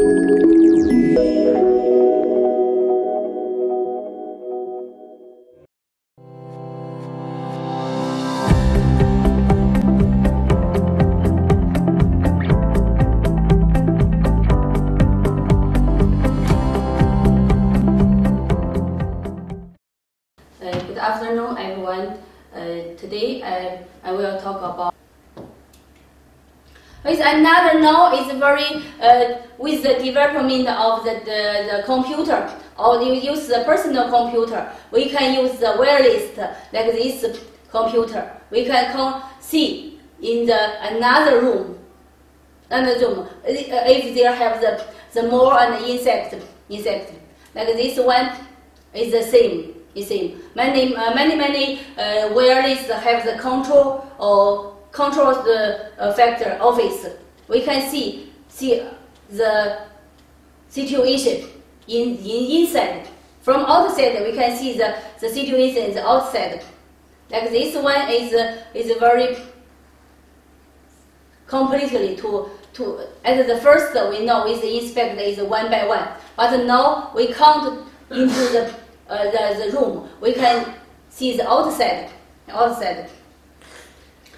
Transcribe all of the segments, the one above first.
Good afternoon, everyone. Today I will talk about with another now is very with the development of the computer, or you use the personal computer. We can use the wireless like this computer. We can see in another room. If they have the mole and insect like this one is the same. Many wireless have the control or controls the factor office. We can see the situation inside. From outside we can see the situation is outside. Like this one is very completely to at the first we know with the inspect is one by one, but now we count into the room. We can see the outside.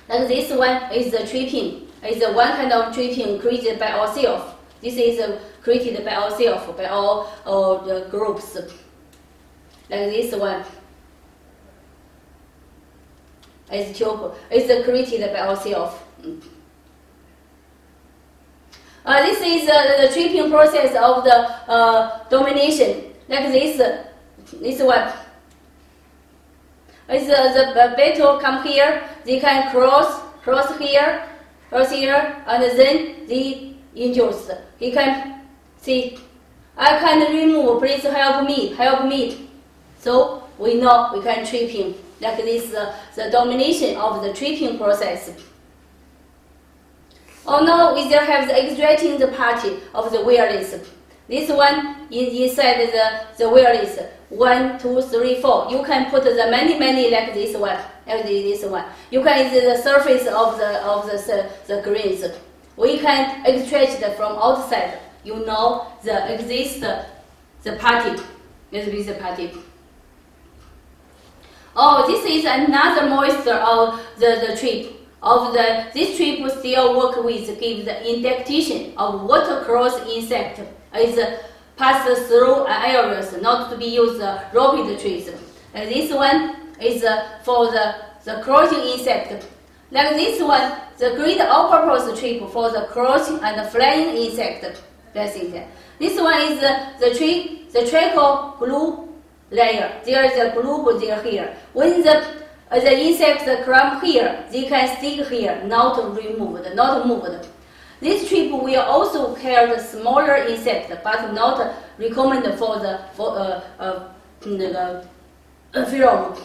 Like this one is the tripping. It's one kind of tripping created by ourselves. This is created by ourselves, by all the groups. Like this one is tube. It's created by ourselves. This is the tripping process of the domination. Like this one. It's the beetle come here. They can cross here, and then they induce. He can see. I can remove. Please help me. So we know we can trip him. Like this, the domination of the tripping process. Oh no, we still have the extracting the party of the wireless. This one inside the wireless. 1, 2, 3, 4. You can put the many like this one. You can see the surface of the grains. We can extract it from outside. You know the party. This is the party. Oh, this is another moisture of the trip. This trip will still work with give the indentation of water cross insect is passed through areas not to be used rapid trees. This one is for the crossing insect. Like this one, the great all-purpose trip for the crossing and flying insect. That's it. This one is the trickle blue layer. There is a blue there here. When the insects climb here, they can stick here, not removed, not moved. This trip will also carry the smaller insect, but not recommended for the pheromone.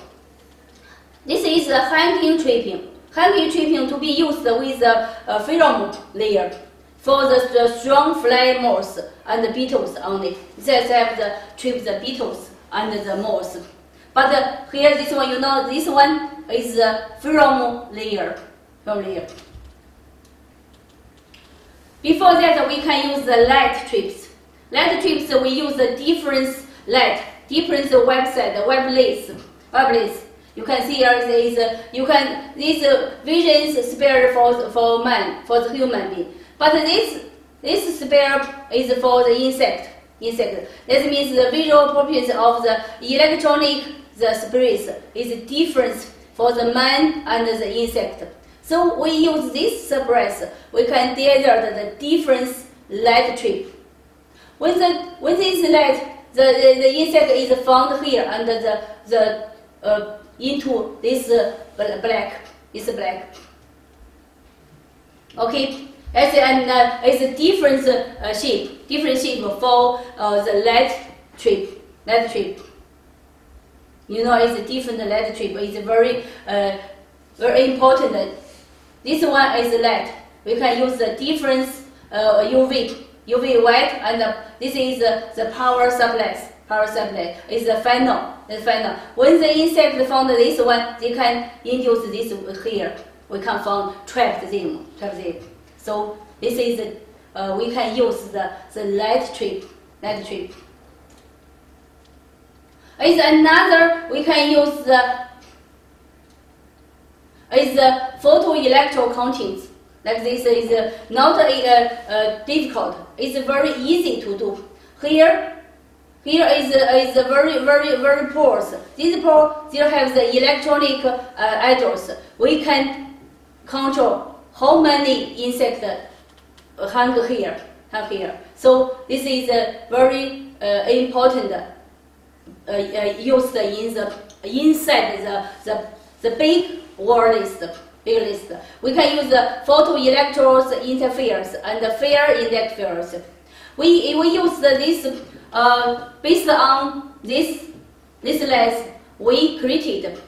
This is the hanging tripping. Hanging tripping to be used with the pheromone layer for the strong fly moths and the beetles only. They have the trip the beetles and the moths. But here, this one, you know, this one is the pheromone layer. Before that, we can use the light trips. Light trips, we use the different light, different website, web-list. You can see here this vision spared for man, for the human being. But this spare is for the insect. That means the visual properties of the electronic spirits is different for the man and the insect. So we use this suppress. We can desert the different light trip. When this light, the insect is found here under the into this black. It's black. Okay. It's a different shape for the light trip. You know, it's a different light trip. It's very important. This one is light. We can use the different UV white, and this is the power supply. Is the final. When the insect found this one, they can induce this here. We can find trap them. So this is we can use the light trip. Is another we can use the photoelectro counting. Like this is not difficult. It's very easy to do. Here is very pores. These pores there have the electronic address. We can control how many insects hang here. So this is very important. Used in the inside the big word list. We can use the photoelectros interference and the fair interference. We use this based on this list. We created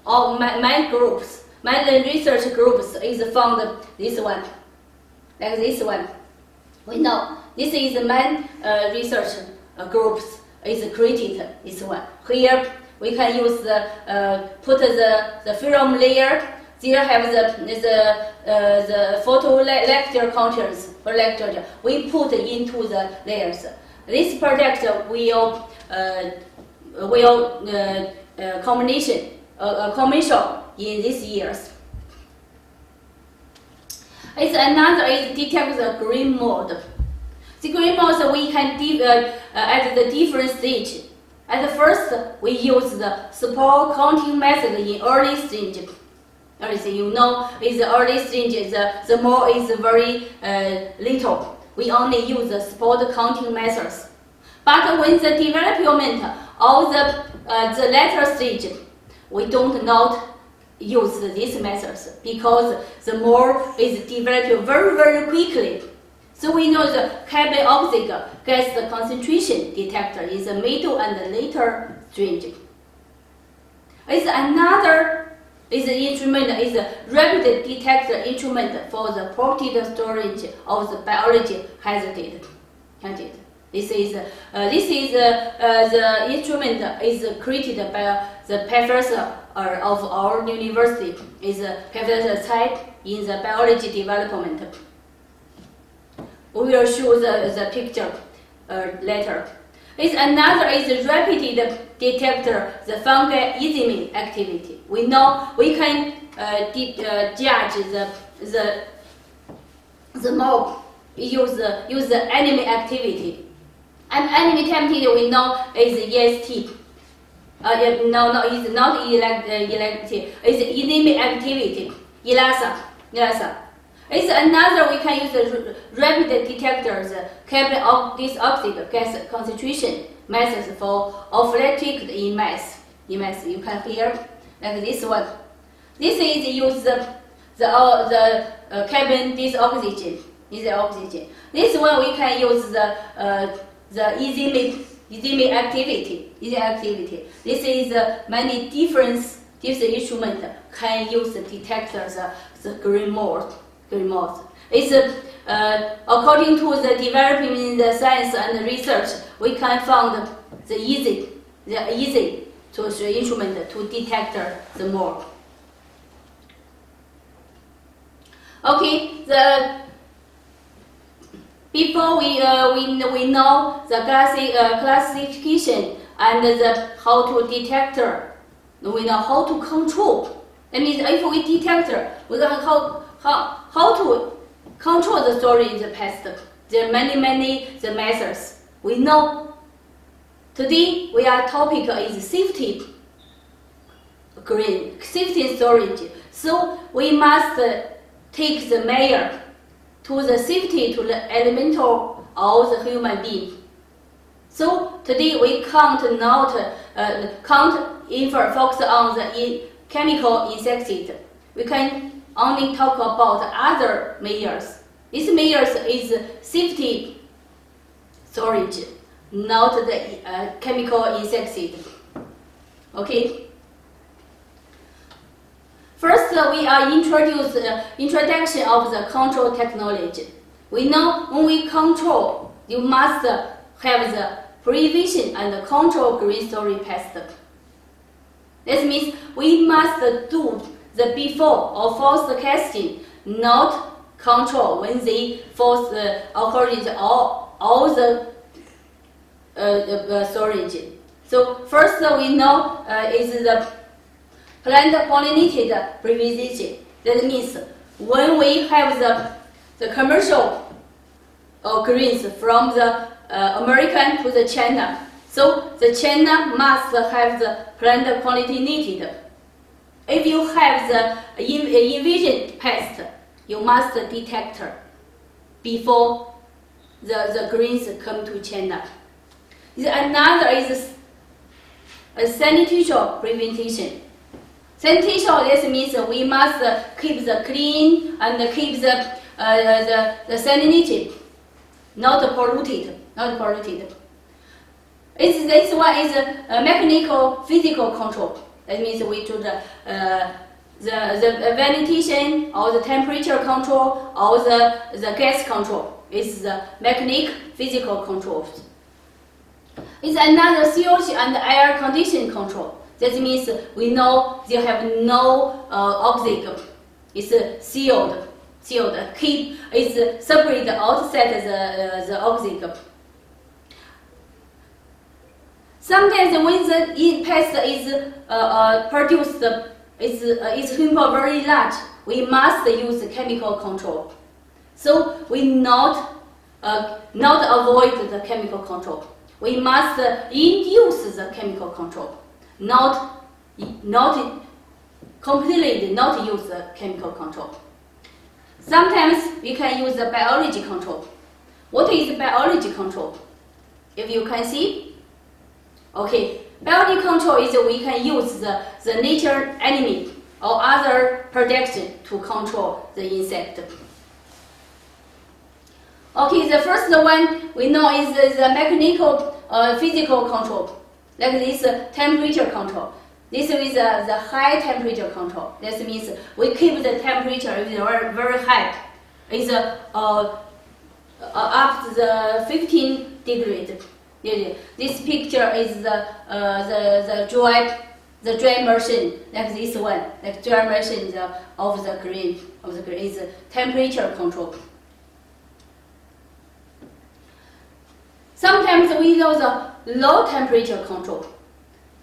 my groups. My research groups is found this one, like this one. We know this is my research groups is created this one. Here we can use the put the film layer. There have the photoelectro counters for lecture. We put into the layers. This project will commercial in these years. It's another is detect the green mode. The green mode we can at the different stage. At the first, we use the spore counting method in early stage. You know, in the early stage, the more is very little. We only use the spore counting methods. But when the development of the later stage, we don't not use these methods because the more is developed very quickly. So we know the carbon oxide gas concentration detector is the middle and the later stage. It's another instrument is a rapid detector instrument for the ported storage of the biology hazard. This is the instrument is created by the professor of our university. Is Professor Tsai in the biology development. We will show the picture later. It's another is rapid detector the fungal enzyme activity. We know we can judge the mob use the enemy activity. And enemy activity we know is EST. No, it's not elective. It's enemy activity. ELASA. It's another we can use the rapid detectors, carbon dioxide gas concentration methods for olfactic in mass. You can hear like this one. This is use the carbon dioxide. Oxygen. This one we can use the enzyme activity. This is many different instruments can use the detectors the green mode. It's according to the development in the science and research, we can find the easy to instrument to detect the mold. Okay, before we know the classification and how to detect, we know how to control. That means if we detect, we can how to control the storage in the pest. There are many methods. We know today our topic is safety storage. So we must take the measure to the safety to the elemental of the human being. So today we can't focus on the chemical insecticide. We can only talk about other measures. This measures is safety storage, not the chemical insecticide. Okay. First, we are introduction of the control technology. We know when we control, you must have the prevention and control green storage pest. That means we must do the before or post casting, not control when they force encourage all the storage. So first we know is the plant pollinated privatization. That means when we have the commercial greens from the American to the China, so the China must have the plant pollinated. If you have the invasion pest, you must detect before the greens come to China. Another is sanitation prevention. Sanitation, this means we must keep the clean and keep the salinity not polluted. This one is mechanical physical control. That means we do the ventilation or the temperature control or the gas control. It's the mechanical physical controls. It's another CO2 and air condition control. That means we know they have no oxygen. It's sealed. Keep it's separate outside the oxygen. Sometimes when the pest is produced, its humor very large, we must use chemical control. So we not avoid the chemical control. We must induce the chemical control, not completely not use the chemical control. Sometimes we can use the biology control. What is biology control? If you can see, okay, biology control is we can use the nature enemy or other protection to control the insect. Okay, the first one we know is the mechanical physical control, like this temperature control. This is the high temperature control. That means we keep the temperature very high. It's up to the 15 degrees. This picture is the dry machine, like this one, like dry machine of the green is temperature control. Sometimes we use the low temperature control.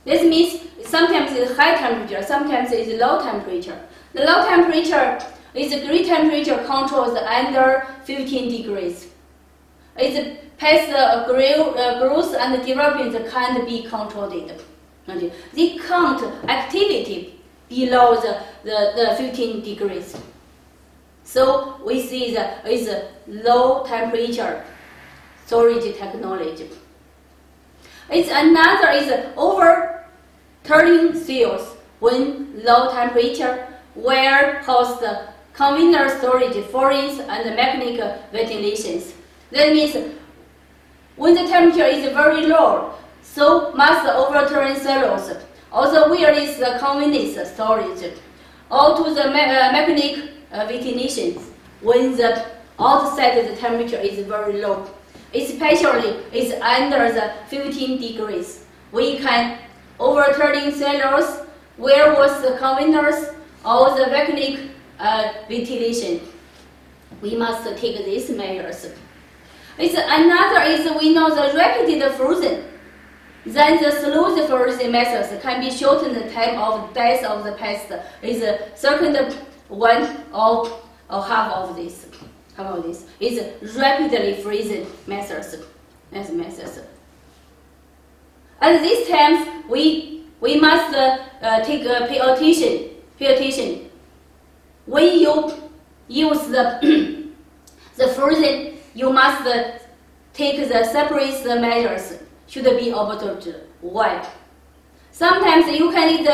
This means sometimes it's high temperature, sometimes it's low temperature. The low temperature is the green temperature controls under 15 degrees. It's pest growth and development can't be controlled. They can't activity below the 15 degrees. So we see is low temperature storage technology. It's another is overturning cells when low temperature where host conveyor storage, foreigns and mechanical ventilations. That means when the temperature is very low, so must overturn cells. Also, where is the convenience storage? Or to the mechanical ventilations when the outside the temperature is very low. Especially it's under the 15 degrees. We can overturning cells where was the conveyors or the mechanical ventilation. We must take these measures. It's another is we know the rapid frozen. Then the slow frozen methods can be shorten the time of death of the pest. Is second one or half of this. Is rapidly freezing methods. At these times, we must pay attention. When you use the frozen, you must take the separate measures. Should be observed. Why? Sometimes you can need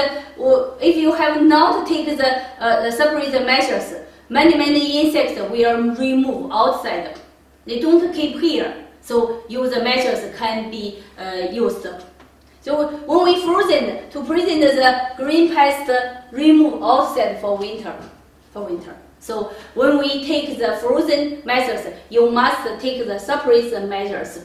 if you have not taken the separate measures. Many insects will remove outside. They don't keep here, so use measures can be used. So when we frozen to prevent the green pest remove outside for winter. So when we take the frozen measures, you must take the separate measures.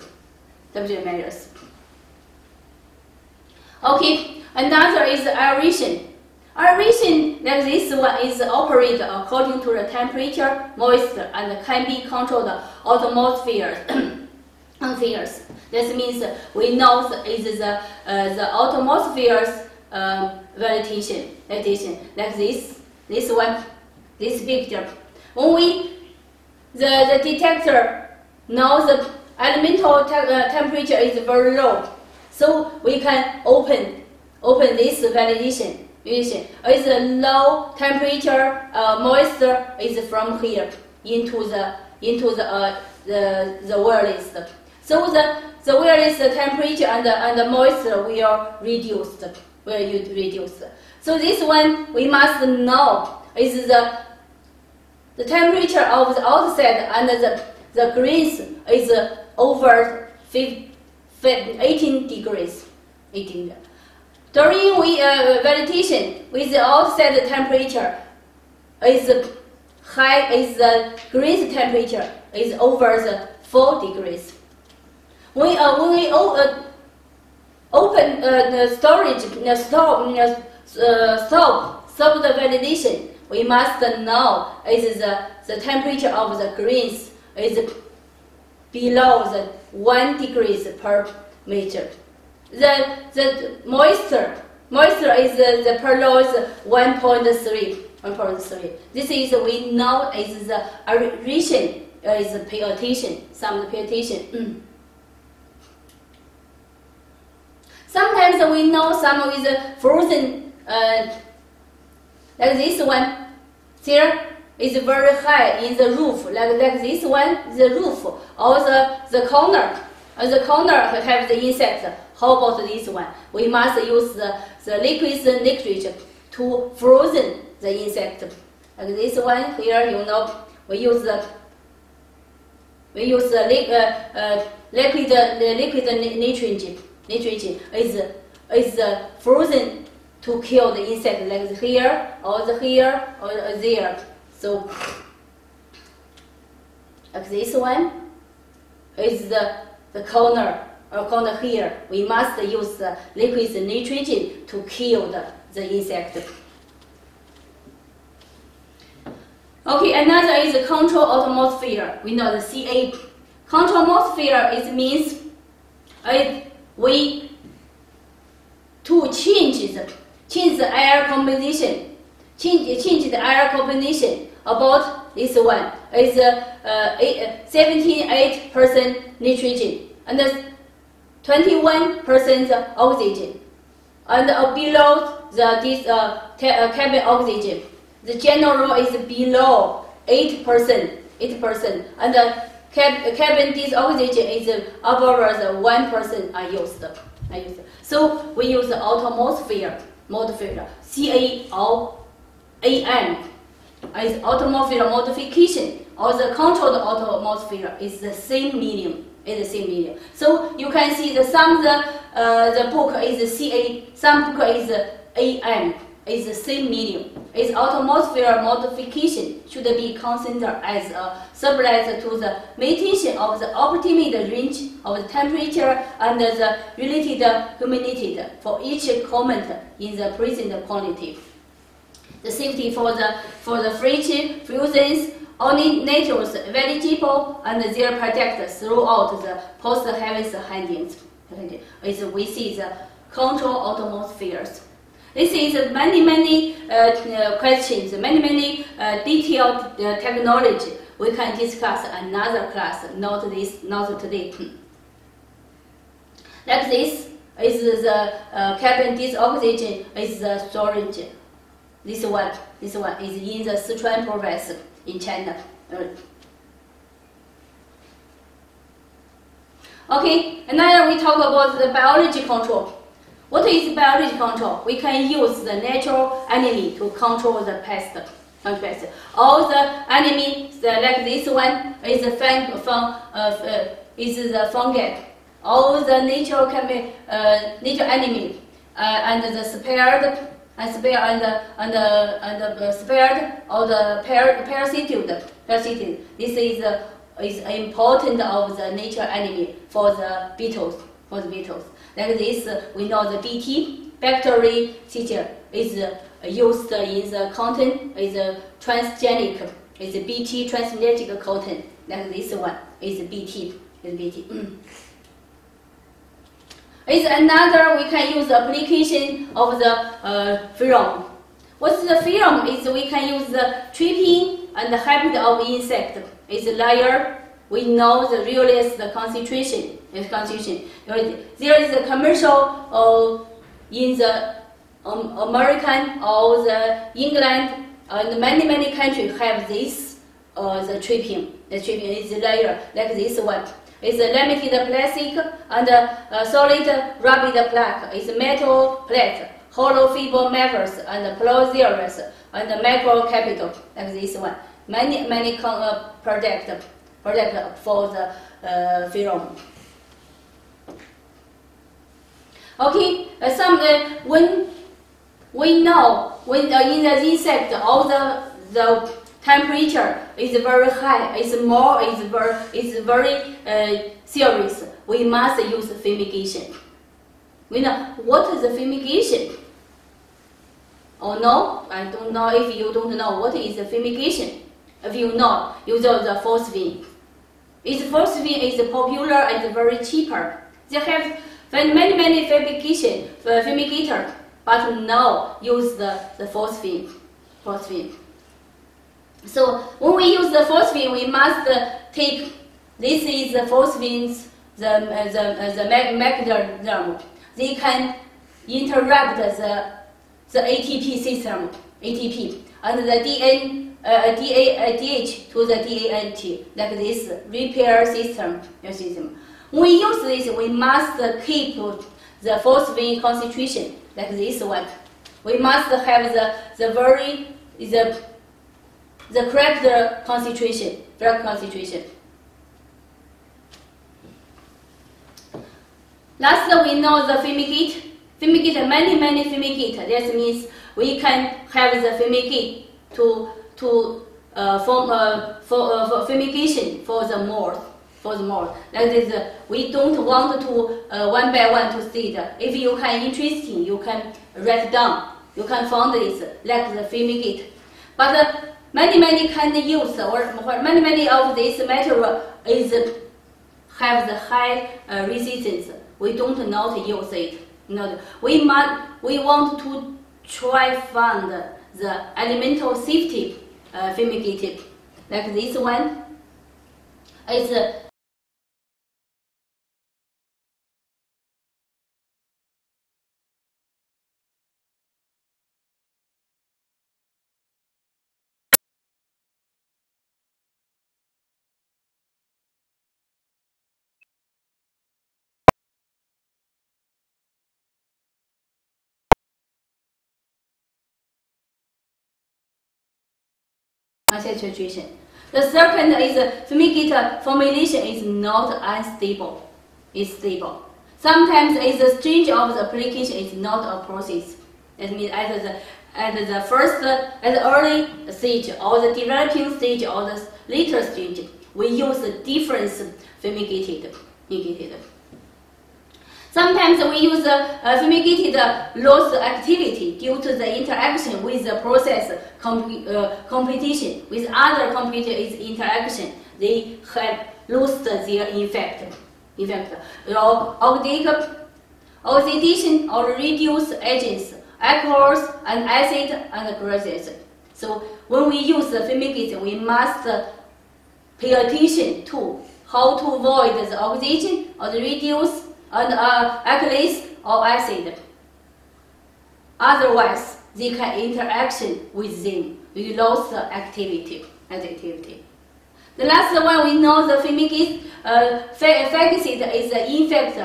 Okay, another is aeration. Aeration, like this one, is operated according to the temperature, moisture, and can be controlled atmospheres. That means we know is the atmosphere's vegetation, like this one, this picture. When the detector knows the elemental temperature is very low, so we can open this validation. Is a low temperature moisture is from here into the wireless. So the wireless temperature and the moisture will reduce. So this one we must know is the temperature of the outside and the greens is over 18 degrees. 18. During validation, with the outside temperature is high, is the greens temperature is over the 4 degrees. When we open the storage, stop the validation, we must know is the temperature of the greens is below the 1 degrees per meter. The moisture is the per law is 1.3. This is we know is the aeration is pay attention. Sometimes we know some is frozen like this one. Here is very high in the roof, like this one, the roof or the corner. The corner have the insect. How about this one? We must use the liquid nitrogen to frozen the insect. Like this one here, you know, we use the liquid nitrogen. Nitrogen is frozen to kill the insect, like here or there. So like this one is the corner here. We must use the liquid nitrogen to kill the insect. Okay, another is the control atmosphere. We know the CA. Control atmosphere means we to change the air composition. Change the air composition about this one is 78% nitrogen and 21% oxygen, and below this cabin oxygen, the general is below 8%, and the cabin this oxygen is above the 1% I used. So we use the atmosphere modifier, CAM, is atmosphere modification, or the controlled atmosphere is the same meaning. So you can see some the book is CA, some book is AM, is the same meaning. Its atmosphere modification should be considered as a sublet to the maintain of the optimal range of the temperature and the related humidity for each comment in the present quantity. The safety for the fridge fusions only natures vegetable and their product throughout the post-harvest handlings. We see the control atmospheres. This is many questions, many detailed technology. We can discuss another class, not today. Like this is the cabin disoxygen is the storage. This one is in the Sichuan province in China. Okay, and now we talk about the biology control. What is biology control? We can use the natural enemy to control the pest. All the enemies, like this one, is the fungi. All the natural enemy and the spared or the parasitic. This is important of the nature enemy for the beetles. Like this, we know the BT bacteria is used in the cotton, is transgenic, is BT transgenic cotton. Like this one is BT. Is another we can use the application of the pheromone. What's the pheromone? Is we can use the trapping and the habit of insect. It's a layer. We know the realist concentration. There is a commercial in the American or the England and many countries have this the trapping. The trapping is a layer like this one. It's a limited plastic and solid rubbed plaque. It's metal plate, hollow fiber members and plosiers and microcapital like this one. Many product for the pheromone. Okay, when we know when in the insect all the temperature is very high, it's very serious. We must use fumigation. We know what is the fumigation? Oh no, I don't know if you don't know what is the fumigation. If you know, use the phosphine. Phosphine is popular and very cheaper. They have many fumigator, but now use the phosphine. So when we use the phosphine, we must take this is the phosphines, the mechanism. They can interrupt the ATP system, and the DH to the DANT, like this repair system. When we use this, we must keep the phosphine concentration like this one. We must have the correct concentration. Last, we know the fumigate. Many fumigate. That means we can have the fumigate for fumigation for the mold. Like this, we don't want to one by one to see it. If you can interesting, you can write down. You can find this like the fumigate. But many can use or many of this material have the high resistance. We don't not use it. We want to try find the elemental safety fumigate. Like this one is concentration. The second is fumigate formulation is not unstable. It's stable. Sometimes the stage of the application is not a process. That means at the early stage or the developing stage or the later stage, we use the different fumigated. Sometimes we use fumigated loss activity due to the interaction with the process competition. With other competitors interaction, they have lost their effect. Oxidation or reduce agents, alcohols and acid and gases. So when we use the fumigate, we must pay attention to how to avoid the oxidation or the reduce and alkalis or acid. Otherwise, they can interaction with them. We lost the activity. The last one we know the fumigate fungicide is the infect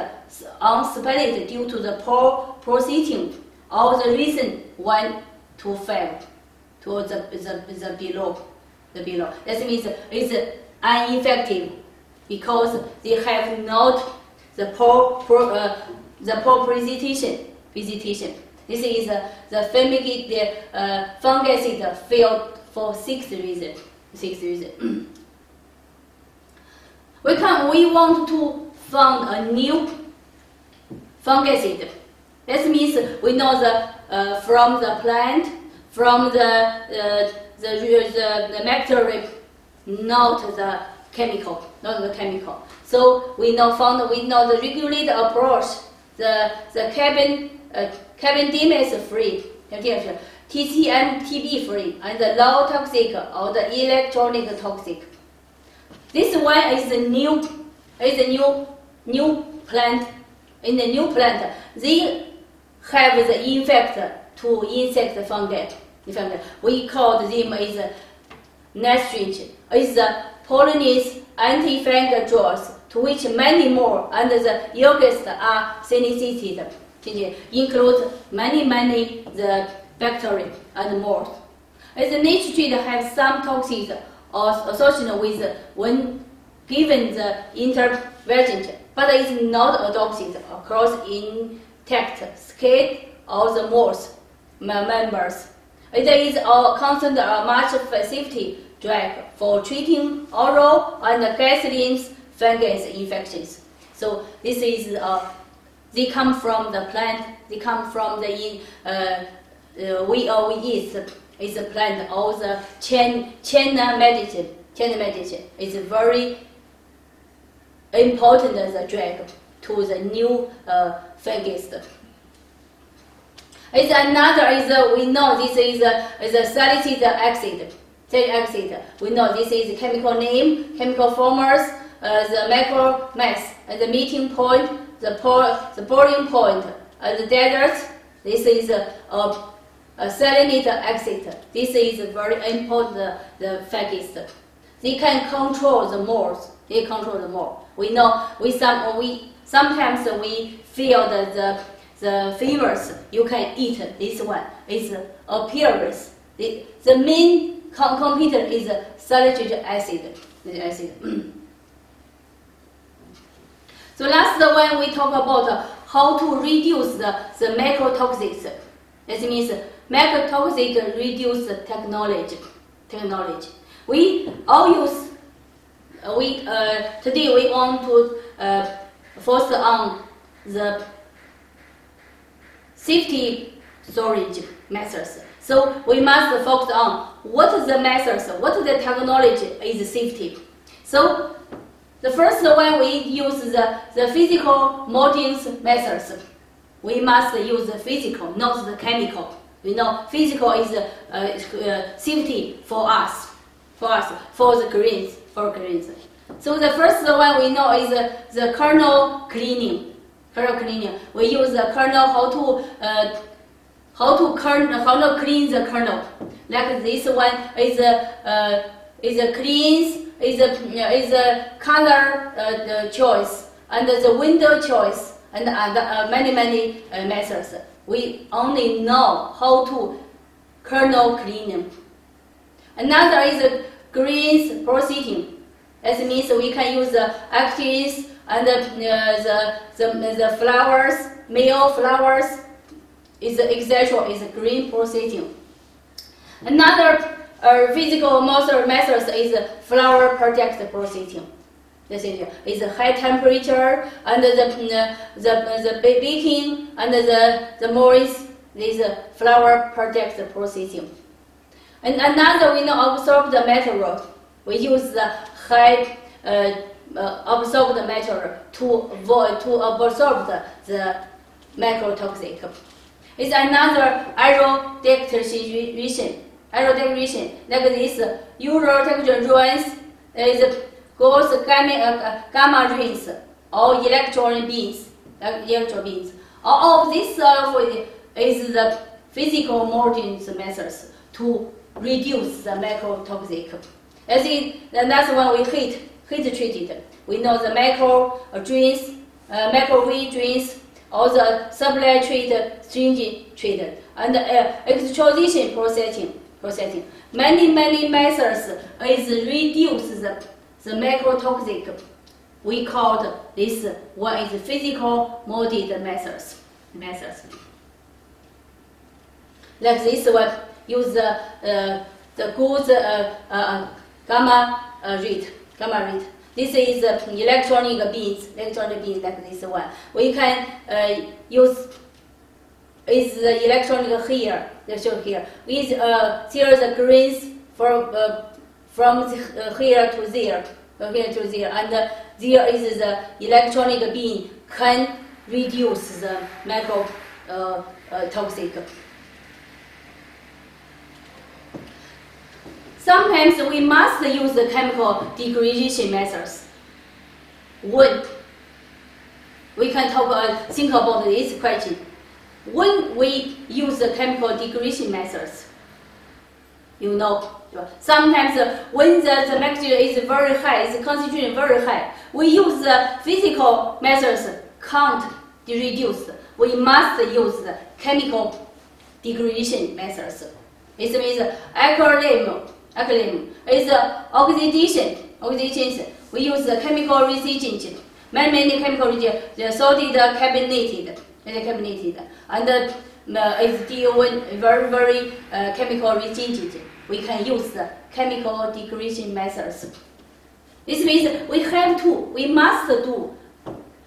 on split due to the poor processing or the reason 1 to 5 to the below. That means it's ineffective because they have not the poor presentation. This is the fumigate fungicide failed for 6 reasons. We want to find a new fungicide. That means we know the from the plant, from the bacteria, not the chemical, not the chemical. So we know the regulated approach, the carbon damage free, TCM/TB free, and the low toxic or the electronic toxic. This one is a new plant. In the new plant, they have the to insect fungi. We call them as nitrogen. It's the pollinate antifungal drugs, to which many more under the yogurt are synthesized, include many the bacteria and more. As the nitrogen have some toxins associated with when given the intervention, but it is not a toxin across intact skin or the moles members. It is a constant much safety drug for treating oral and gasoline fungus infections. So this is they come from the plant. They come from the we eat is a plant or the China medicine. China medicine is very important as a drug to the new fungus. It's another we know this is a salicylic acid. Salicylic acid. We know this is chemical name, chemical formers, the macro mass, and the meeting point, the boiling point, and the desert. This is a salicylic acid. This is very important. The fungus. They can control the moles. They control the mole. We know sometimes we feel that the fevers. You can eat this one. It's appearance. The main computer is salicylic acid. So last one we talk about how to reduce the macrotoxics. That means macrotoxic reduce technology. We all use. Today we want to focus on the safety storage methods. So we must focus on what is the methods, what is the technology is safety. So the first one we use the physical molding methods. We must use the physical, not the chemical. We know physical is safety for us, for the greens. So the first one we know is the kernel cleaning. We use the kernel how to clean the kernel. Like this one is a clean, is a color choice and the window choice and many methods. We only know how to kernel cleaning. Another is a greens processing. That means we can use the actins and the flowers, male flowers, etc. is green processing. Another physical method is flower project processing. This is high temperature and the baking and the moist is flower project processing. And another we know absorb the material. We use the high absorb the material to absorb the macrotoxic. It's another aerodegradation. Like this, Eurotection rays is goes gamma rays or electron beams. All of this is the physical molding methods to reduce the macrotoxic. As in the next one we heat treated. We know the macro drains, microwave drains, or the supply treated, stringent treated, and extrusion processing. Many methods is reduce the macrotoxic. We called this one is physical molded methods. Like this one, use the good gamma rate. This is electronic beams like this one. We can use is the electronic here. They show here. With series of greens from here to there, and there is the electronic beam can reduce the macro toxic. Sometimes we must use the chemical degradation methods. When we can think about this question. When we use the chemical degradation methods, you know, sometimes when the mixture is very high, its concentration very high, we use the physical methods can't reduce. We must use the chemical degradation methods. It means alkaline is oxidation. We use the chemical reagent. Many chemical reagents, they are solid carbonated, and if deal with very chemical reagent, we can use the chemical degradation methods. This means we must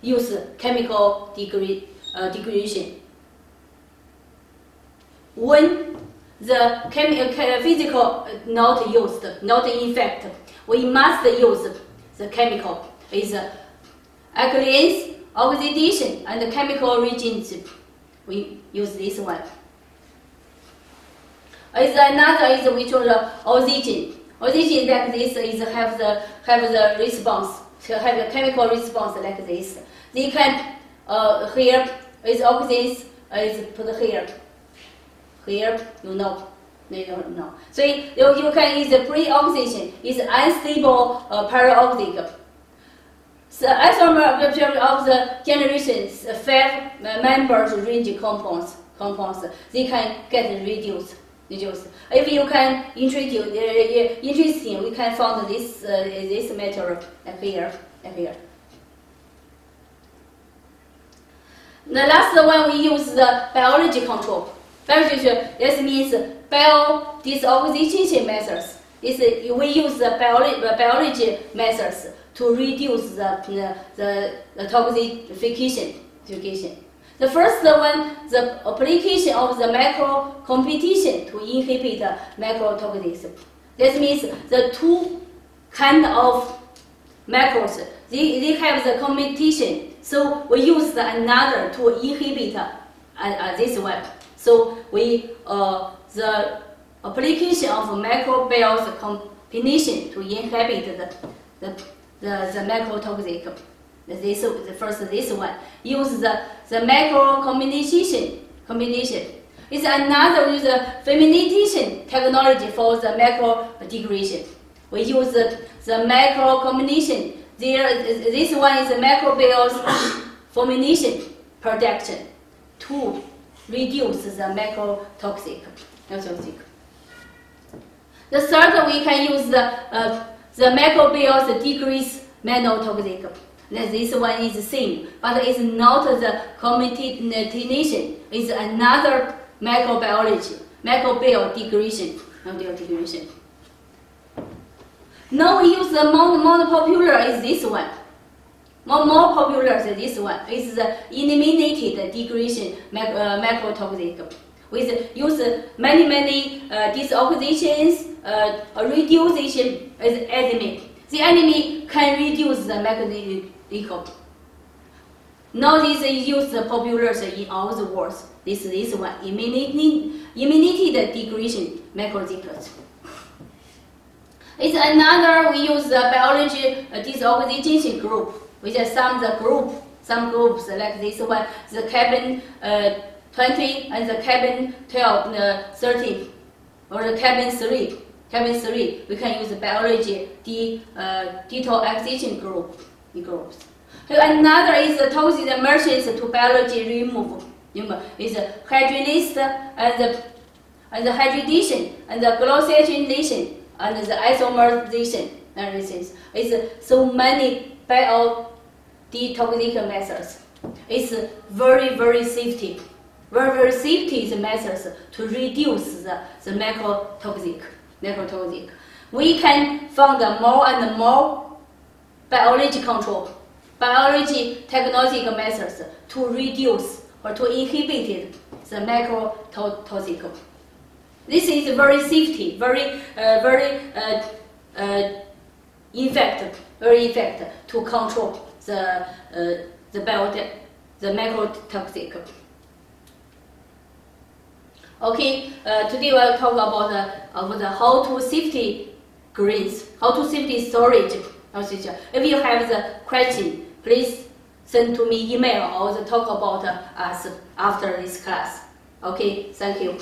use chemical degradation. When the physical not used, not in fact, we must use the chemical is alkaline, oxidation, and chemical reagents. We use this one. Another is which is oxygen. Oxygen like this is have the response, have a chemical response like this. They can here is oxygen is put here. Here you know. So you can use the pre-oxidation is unstable paraoxidic. The isomer of the generations 5 members range compounds, they can get reduced. If you can introduce interesting, we can find this material here. The last one we use the biology control. This means bio-disoxidation methods. We use the biology methods to reduce the toxification. The first one, the application of the macro competition to inhibit macrotoxicity. This means the two kind of macros, they have the competition. So we use another to inhibit this one. So we the application of macrobials combination to inhibit the macrotoxic. This one use the macro combination. It's another use fermentation technology for the macro degradation. We use the macro combination. This one is the macrobials formation production to reduce the macrotoxic. The third, we can use the macrobials decrease manotoxic. This one is the same, but it's not the combination. It's another macrobial degradation. Now we use the more popular is this one. More popular is this one. It's the eliminated degradation macrotoxic. We use many disoxidations, reduction as enemy. The enemy can reduce the mechanism. Now this is used popular in all the world. This one, eliminated degradation macrotoxic. It's another, we use the biology disoxidation group. We just some groups like this one, the carbon 20 and the carbon 12, 13, or the carbon 3. We can use the biology detoxidation groups. Another is the toxic emergence to biology removal. Is hydrolysis and the hydration and the glycogenation and the isomerization. It's so many bio-detoxic methods. It's very safety. Very safety methods to reduce the macrotoxic. We can find more and more biology technological methods to reduce or to inhibit the macrotoxic. This is very safety, very effective to control the macrotoxic. Okay, today we'll talk about how to safety greens, how to safety storage. If you have the question, please send to me email or talk about us after this class. Okay, thank you.